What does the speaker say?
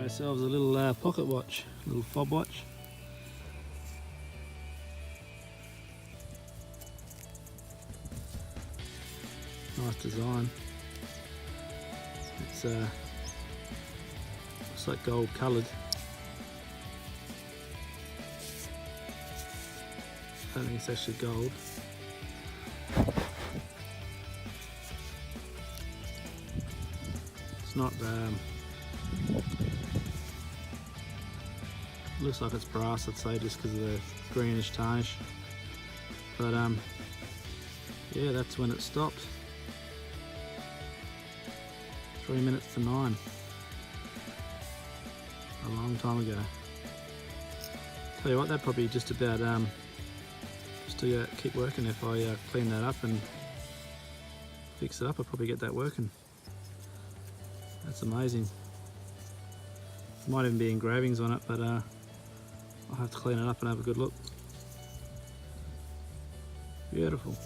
ourselves a little pocket watch, a little fob watch. Nice design. It's looks like gold coloured. I don't think it's actually gold. It's not, looks like it's brass, I'd say, just because of the greenish tarnish. But yeah, that's when it stopped. 3 minutes to 9. A long time ago. Tell you what, that probably just about just to keep working. If I clean that up and fix it up, I'll probably get that working. That's amazing. Might even be engravings on it, but I'll have to clean it up and have a good look. Beautiful.